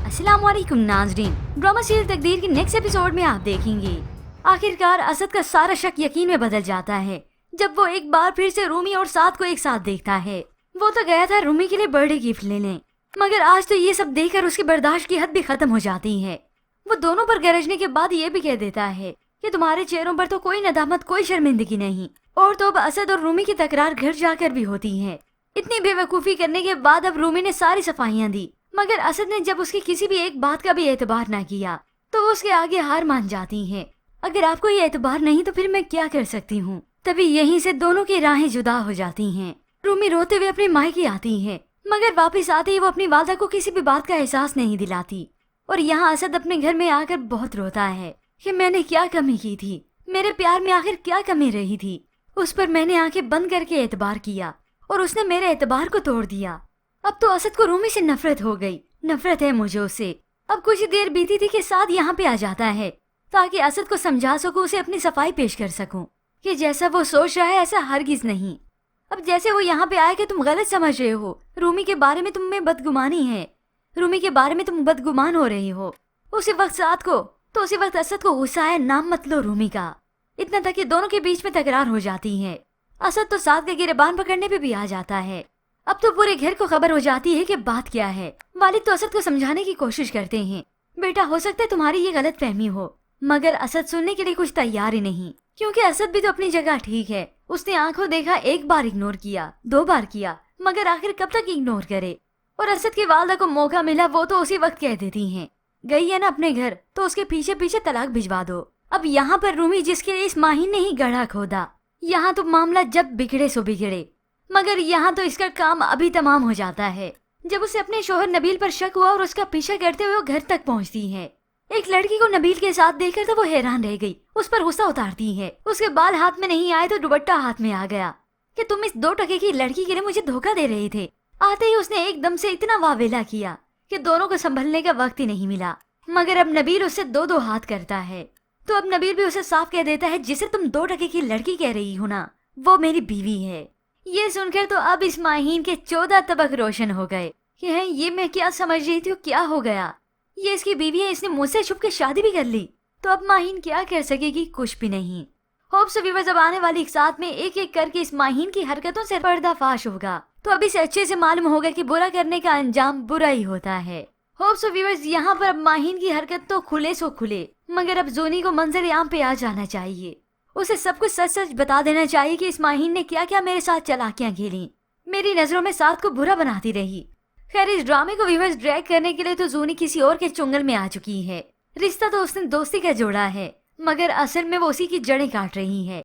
अस्सलाम वालेकुम नाज़रीन, ड्रामा सीरियल तकदीर के नेक्स्ट एपिसोड में आप देखेंगे आखिरकार असद का सारा शक यकीन में बदल जाता है जब वो एक बार फिर से रूमी और साद को एक साथ देखता है। वो तो गया था रूमी के लिए बर्थडे गिफ्ट लेने, मगर आज तो ये सब देखकर उसकी बर्दाश्त की हद भी खत्म हो जाती है। वो दोनों पर गरजने के बाद ये भी कह देता है कि तुम्हारे चेहरों पर तो कोई नदामत, कोई शर्मिंदगी नहीं। और तो अब असद और रूमी की तकरार घर जाकर भी होती है। इतनी बेवकूफ़ी करने के बाद अब रूमी ने सारी सफाइयाँ दी, मगर असद ने जब उसकी किसी भी एक बात का भी एतबार न किया तो वो उसके आगे हार मान जाती है। अगर आपको ये एतबार नहीं तो फिर मैं क्या कर सकती हूँ। तभी यहीं से दोनों की राहें जुदा हो जाती हैं। रूमी रोते हुए अपने मायके आती है, मगर वापस आते ही वो अपनी वालदा को किसी भी बात का एहसास नहीं दिलाती। और यहाँ असद अपने घर में आकर बहुत रोता है कि मैंने क्या कमी की थी, मेरे प्यार में आखिर क्या कमी रही थी। उस पर मैंने आंखें बंद करके एतबार किया और उसने मेरे एतबार को तोड़ दिया। अब तो असद को रूमी से नफरत हो गई, नफरत है मुझे उससे। अब कुछ देर बीती थी कि साद यहाँ पे आ जाता है ताकि असद को समझा सकूं, उसे अपनी सफाई पेश कर सकूं कि जैसा वो सोच रहा है ऐसा हरगिज नहीं। अब जैसे वो यहाँ पे आए कि तुम गलत समझ रहे हो, रूमी के बारे में तुम में बदगुमानी है, रूमी के बारे में तुम बदगुमान हो रही हो। उसी वक्त साद को तो उसी वक्त असद को गुस्सा आया, नाम मत लो रूमी का। इतना तक कि दोनों के बीच में तकरार हो जाती है। असद तो साद के गिरबान पकड़ने पे भी आ जाता है। अब तो पूरे घर को खबर हो जाती है कि बात क्या है। वालिद तो असद को समझाने की कोशिश करते हैं, बेटा हो सकता है तुम्हारी ये गलत फहमी हो, मगर असद सुनने के लिए कुछ तैयार ही नहीं, क्योंकि असद भी तो अपनी जगह ठीक है। उसने आंखों देखा, एक बार इग्नोर किया, 2 बार किया, मगर आखिर कब तक इग्नोर करे। और असद की वालदा को मौका मिला, वो तो उसी वक्त कह देती हैं, गई है ना अपने घर तो उसके पीछे पीछे तलाक भिजवा दो। अब यहाँ पर रूमी जिसके लिए इस माहिन ने ही गढ़ा खोदा, यहाँ तो मामला जब बिगड़े सो बिगड़े, मगर यहाँ तो इसका काम अभी तमाम हो जाता है जब उसे अपने शोहर नबील पर शक हुआ और उसका पीछा करते हुए वो घर तक पहुँचती है। एक लड़की को नबील के साथ देखकर तो वो हैरान रह गई, उस पर गुस्सा उतारती है। उसके बाल हाथ में नहीं आए तो दुपट्टा हाथ में आ गया कि तुम इस 2 टके की लड़की के लिए मुझे धोखा दे रहे थे। आते ही उसने एकदम से इतना वावेला किया कि दोनों को संभलने का वक्त ही नहीं मिला। मगर अब नबील उससे 2-2 हाथ करता है, तो अब नबील भी उसे साफ कह देता है, जिसे तुम 2 टके की लड़की कह रही हो ना, वो मेरी बीवी है। ये सुनकर तो अब इस माहीन के 14 तबक रोशन हो गए कि है ये मैं क्या समझ रही थी, क्या हो गया, ये इसकी बीवी है, इसने मुझसे छुप के शादी भी कर ली। तो अब माहीन क्या कर सकेगी, कुछ भी नहीं। होप्स व्यूअर्स, अब आने वाली एक साथ में एक एक करके इस माहीन की हरकतों से पर्दाफाश होगा, तो अभी से अच्छे से मालूम होगा कि बुरा करने का अंजाम बुरा ही होता है। होप्स व्यूअर्स, यहाँ पर अब माहीन की हरकत तो खुले सो खुले, मगर अब जोनी को मंजर आम पे आ जाना चाहिए। उसे सब कुछ सच सच बता देना चाहिए कि इस माहीन ने क्या क्या मेरे साथ चालाकियां खेली, मेरी नजरों में साथ को बुरा बनाती रही। खैर, इस ड्रामे को व्यूअर्स ड्रैग करने के लिए तो जूनी किसी और के चुंगल में आ चुकी है। रिश्ता तो उसने दोस्ती का जोड़ा है, मगर असल में वो उसी की जड़ें काट रही है।